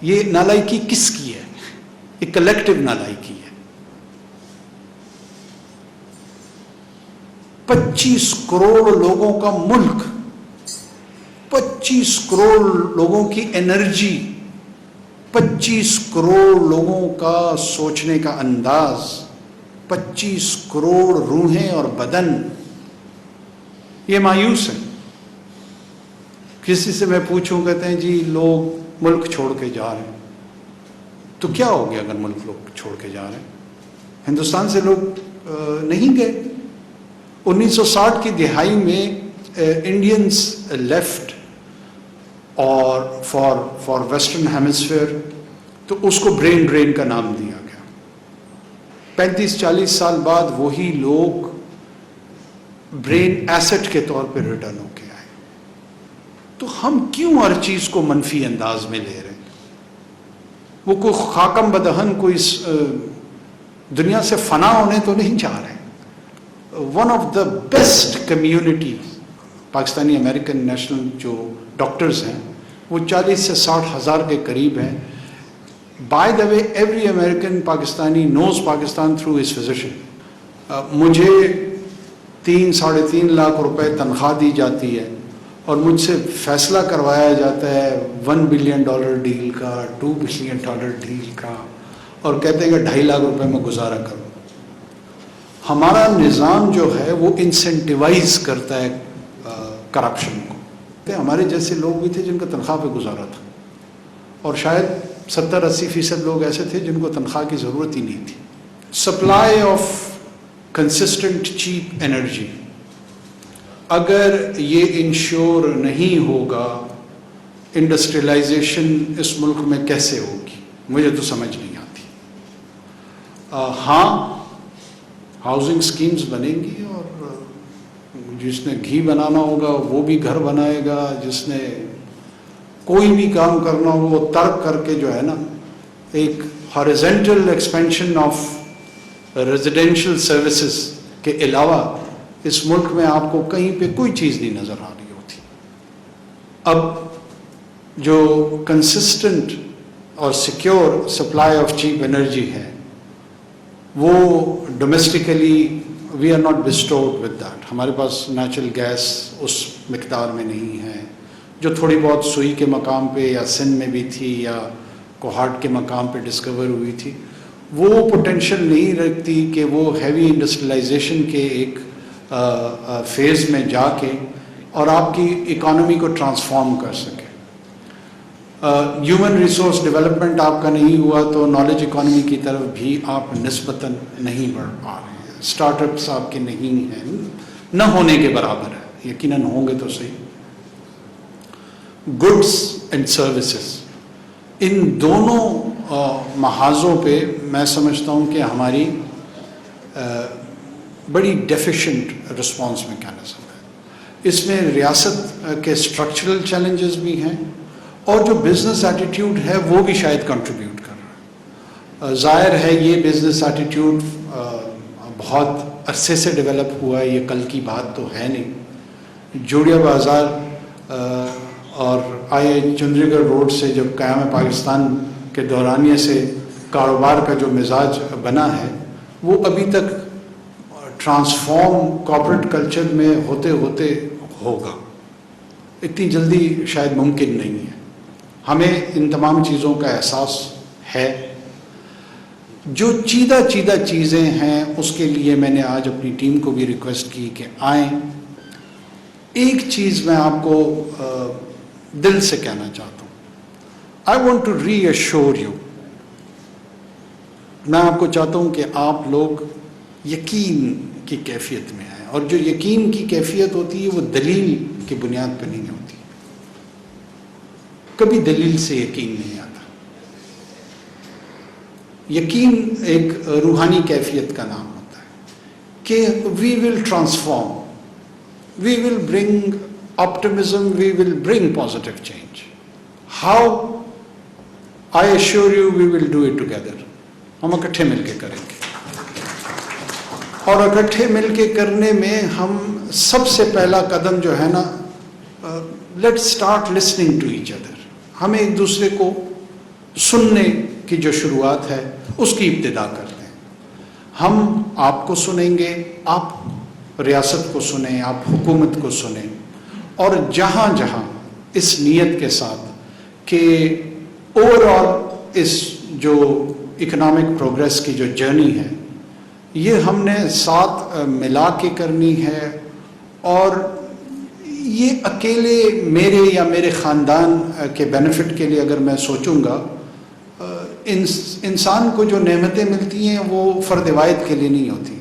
یہ نالائکی کس کی ہے؟ یہ کلیکٹیو نالائکی ہے۔ 25 کروڑ لوگوں کا ملک، 25 کروڑ لوگوں کی انرجی، 25 کروڑ لوگوں کا سوچنے کا انداز، 25 کروڑ روحیں اور بدن، یہ مایوس ہیں۔ کسی سے میں پوچھوں، کہتے ہیں جی لوگ ملک چھوڑ کے جا رہے ہیں۔ تو کیا ہو گیا اگر ملک لوگ چھوڑ کے جا رہے ہیں؟ ہندوستان سے لوگ نہیں گئے۔ 1960 کی دہائی میں انڈینس لیفٹ اور فار ویسٹرن ہیمسفیئر، تو اس کو برین ڈرین کا نام دیا گیا۔ 35-40 سال بعد وہی لوگ برین ایسٹ کے طور پہ ریٹرن ہو کے آئے۔ تو ہم کیوں ہر چیز کو منفی انداز میں لے رہے ہیں؟ وہ کوئی خاکم بدہن کوئی دنیا سے فنا ہونے تو نہیں چاہ رہے۔ One of the best communities Pakistani American national جو ڈاکٹرز ہیں وہ 40 سے 60 ہزار کے قریب ہیں۔ By the way every American Pakistani knows Pakistan through his physician. مجھے 3-3.5 لاکھ روپے تنخواہ دی جاتی ہے اور مجھ سے فیصلہ کروایا جاتا ہے $1 بلین ڈیل کا، $2 بلین ڈیل کا، اور کہتے ہیں کہ 2.5 لاکھ روپے میں گزارا کرو۔ ہمارا نظام جو ہے وہ انسینٹیوائز کرتا ہے کرپشن کو۔ ہمارے جیسے لوگ بھی تھے جن کا تنخواہ پہ گزارا تھا، اور شاید 70-80% لوگ ایسے تھے جن کو تنخواہ کی ضرورت ہی نہیں تھی۔ Supply of consistent cheap energy, اگر یہ انشور نہیں ہوگا، انڈسٹریلائزیشن اس ملک میں کیسے ہوگی؟ مجھے تو سمجھ نہیں آتی۔ ہاں، ہاؤسنگ سکیمز بنیں گی، اور جس نے گھی بنانا ہوگا وہ بھی گھر بنائے گا، جس نے کوئی بھی کام کرنا ہو وہ ترک کر کے جو ہے نا، ایک horizontal expansion of residential services کے علاوہ اس ملک میں آپ کو کہیں پہ کوئی چیز نہیں نظر آ رہی ہوتی۔ اب جو کنسسٹنٹ اور secure supply of cheap energy ہے وہ domestically we are not bothered with that. ہمارے پاس نیچرل گیس اس مقدار میں نہیں ہے، جو تھوڑی بہت سوئی کے مقام پہ یا سندھ میں بھی تھی یا کوہاٹ کے مقام پہ ڈسکور ہوئی تھی، وہ پوٹینشیل نہیں رکھتی کہ وہ ہیوی انڈسٹریلائزیشن کے ایک فیز میں جا کے اور آپ کی اکانومی کو ٹرانسفارم کر سکے۔ ہیومن ریسورس ڈیولپمنٹ آپ کا نہیں ہوا تو نالج اکانومی کی طرف بھی آپ نسبتاً نہیں بڑھ پا رہے ہیں۔ اسٹارٹ اپس آپ کے نہیں ہیں، نہ ہونے کے برابر ہے، یقیناً ہوں گے تو صحیح۔ گڈس اینڈ سروسز، ان دونوں محاذوں پہ میں سمجھتا ہوں کہ ہماری بڑی ڈیفیشنٹ رسپانس میکینزم ہے۔ اس میں ریاست کے اسٹرکچرل چیلنجز بھی ہیں، اور جو بزنس ایٹیٹیوڈ ہے وہ بھی شاید کنٹریبیوٹ کر رہا ہے۔ ظاہر ہے یہ بزنس ایٹیٹیوڈ بہت عرصے سے ڈیولپ ہوا ہے، یہ کل کی بات تو ہے نہیں۔ جوڑیا بازار اور چندری گڑھ روڈ سے جب قیام پاکستان کے دورانیے سے کاروبار کا جو مزاج بنا ہے وہ ابھی تک ٹرانسفارم کارپوریٹ کلچر میں ہوتے ہوتے ہوگا، اتنی جلدی شاید ممکن نہیں ہے۔ ہمیں ان تمام چیزوں کا احساس ہے۔ جو چیدہ چیزیں ہیں اس کے لیے میں نے آج اپنی ٹیم کو بھی ریکویسٹ کی کہ آئیں۔ ایک چیز میں آپ کو دل سے کہنا چاہتا ہوں، I want to reassure you, میں آپ کو چاہتا ہوں کہ آپ لوگ یقین کی کیفیت میں آئیں، اور جو یقین کی کیفیت ہوتی ہے وہ دلیل کی بنیاد پہ نہیں ہوتی، کبھی دلیل سے یقین نہیں آتا۔ یقین ایک روحانی کیفیت کا نام ہوتا ہے کہ we will transform, we will bring optimism, we will bring positive change. How? I assure you we will do it together. ہم اکٹھے مل کے کریں گے، اور اکٹھے مل کے کرنے میں ہم سب سے پہلا قدم جو ہے نا، let's start listening to each other. ہمیں ایک دوسرے کو سننے کی جو شروعات ہے اس کی ابتدا کرتے ہیں. ہم آپ کو سنیں گے، آپ ریاست کو سنیں، آپ حکومت کو سنیں، اور جہاں جہاں اس نیت کے ساتھ کہ اوور آل اس جو اکنامک پروگریس کی جو جرنی ہے یہ ہم نے ساتھ ملا کے کرنی ہے، اور یہ اکیلے میرے یا میرے خاندان کے بینیفٹ کے لیے اگر میں سوچوں گا، انسان کو جو نعمتیں ملتی ہیں وہ فرد واحد کے لیے نہیں ہوتی.